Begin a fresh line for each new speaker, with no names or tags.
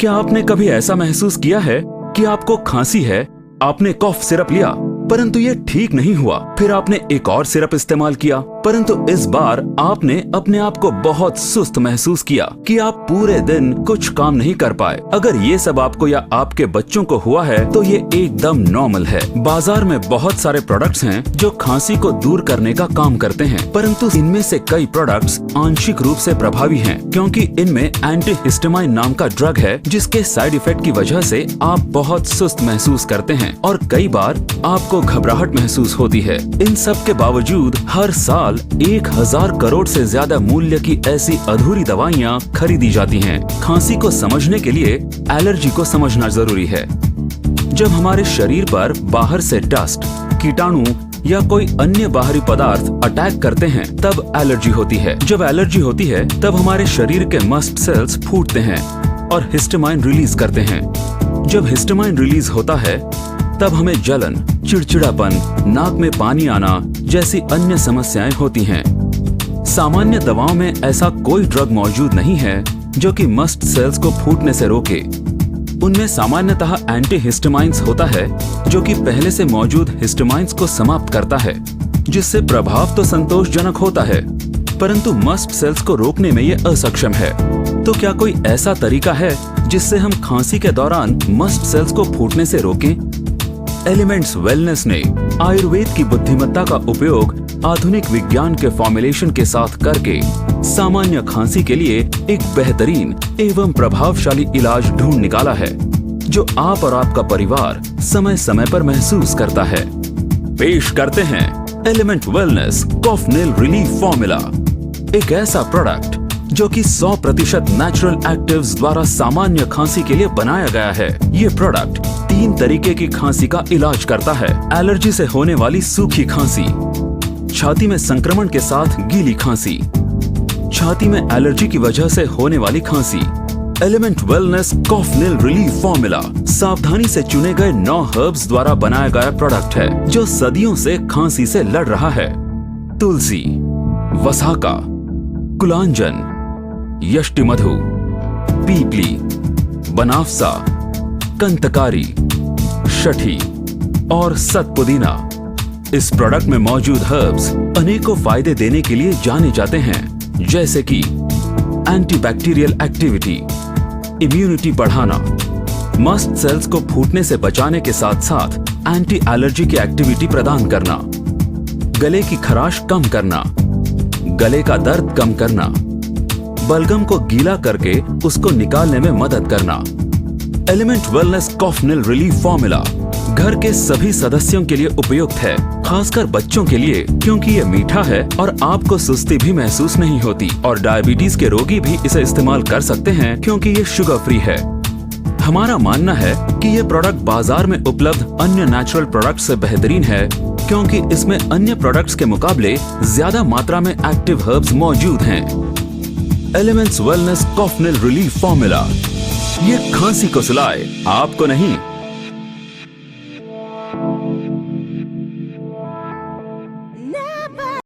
क्या आपने कभी ऐसा महसूस किया है कि आपको खांसी है, आपने कॉफ सिरप लिया परंतु ये ठीक नहीं हुआ, फिर आपने एक और सिरप इस्तेमाल किया परंतु इस बार आपने अपने आप को बहुत सुस्त महसूस किया कि आप पूरे दिन कुछ काम नहीं कर पाए। अगर ये सब आपको या आपके बच्चों को हुआ है तो ये एकदम नॉर्मल है। बाजार में बहुत सारे प्रोडक्ट्स हैं जो खांसी को दूर करने का काम करते हैं, परंतु इनमें से कई प्रोडक्ट्स आंशिक रूप से प्रभावी हैं, क्योंकि इनमें एंटीहिस्टामाइन नाम का ड्रग है जिसके साइड इफेक्ट की वजह से आप बहुत सुस्त महसूस करते हैं और कई बार आपको घबराहट महसूस होती है। इन सब के बावजूद हर साल 1000 करोड़ से ज्यादा मूल्य की ऐसी अधूरी दवाइयाँ खरीदी जाती हैं। खांसी को समझने के लिए एलर्जी को समझना जरूरी है। जब हमारे शरीर पर बाहर से डस्ट, कीटाणु या कोई अन्य बाहरी पदार्थ अटैक करते हैं तब एलर्जी होती है। जब एलर्जी होती है तब हमारे शरीर के मस्ट सेल्स फूटते हैं और हिस्टामाइन रिलीज करते हैं। जब हिस्टामाइन रिलीज होता है तब हमें जलन, चिड़चिड़ापन, नाक में पानी आना जैसी अन्य समस्याएं होती हैं। सामान्य दवाओं में ऐसा कोई ड्रग मौजूद नहीं है जो कि मस्ट सेल्स को फूटने से रोके। उनमें सामान्यतः एंटीहिस्टामाइन्स होता है जो कि पहले से मौजूद हिस्टामाइन्स को समाप्त करता है, जिससे प्रभाव तो संतोषजनक होता है परंतु मस्ट सेल्स को रोकने में ये असक्षम है। तो क्या कोई ऐसा तरीका है जिससे हम खांसी के दौरान मस्ट सेल्स को फूटने से रोकें? एलिमेंट्स वेलनेस ने आयुर्वेद की बुद्धिमत्ता का उपयोग आधुनिक विज्ञान के फॉर्मुलेशन के साथ करके सामान्य खांसी के लिए एक बेहतरीन एवं प्रभावशाली इलाज ढूंढ निकाला है जो आप और आपका परिवार समय समय पर महसूस करता है। पेश करते हैं एलिमेंट वेलनेस कॉफ नेल रिलीफ फॉर्मूला, एक ऐसा प्रोडक्ट जो कि 100% नेचुरल एक्टिव्स द्वारा सामान्य खांसी के लिए बनाया गया है। ये प्रोडक्ट 3 तरीके की खांसी का इलाज करता है। एलर्जी से होने वाली सूखी खांसी, छाती में संक्रमण के साथ गीली खांसी, छाती में एलर्जी की वजह से होने वाली खांसी। एलिमेंट वेलनेस कॉफ नेल रिलीफ फॉर्मूला सावधानी से चुने गए 9 हर्ब्स द्वारा बनाया गया प्रोडक्ट है जो सदियों से खांसी से लड़ रहा है। तुलसी, वसाका, कुलांजन, यष्टिमधु, पीपली, बनाफसा, कंतकारी, शठी और सतपुदीना। इस प्रोडक्ट में मौजूद हर्ब्स अनेकों फायदे देने के लिए जाने जाते हैं, जैसे कि एंटीबैक्टीरियल एक्टिविटी, इम्यूनिटी बढ़ाना, मस्ट सेल्स को फूटने से बचाने के साथ साथ एंटी एलर्जी की एक्टिविटी प्रदान करना, गले की खराश कम करना, गले का दर्द कम करना, बलगम को गीला करके उसको निकालने में मदद करना। एलिमेंट वेलनेस कॉफ नेल रिलीफ फॉर्मूला घर के सभी सदस्यों के लिए उपयुक्त है, खासकर बच्चों के लिए, क्योंकि ये मीठा है और आपको सुस्ती भी महसूस नहीं होती और डायबिटीज के रोगी भी इसे इस्तेमाल कर सकते हैं क्योंकि ये शुगर फ्री है। हमारा मानना है कि ये प्रोडक्ट बाजार में उपलब्ध अन्य नेचुरल प्रोडक्ट से बेहतरीन है क्योंकि इसमें अन्य प्रोडक्ट्स के मुकाबले ज्यादा मात्रा में एक्टिव हर्ब्स मौजूद हैं। एलिमेंट्स वेलनेस कॉफ नेल रिलीफ फॉर्मूला, ये खांसी को सुलाए, आपको नहीं।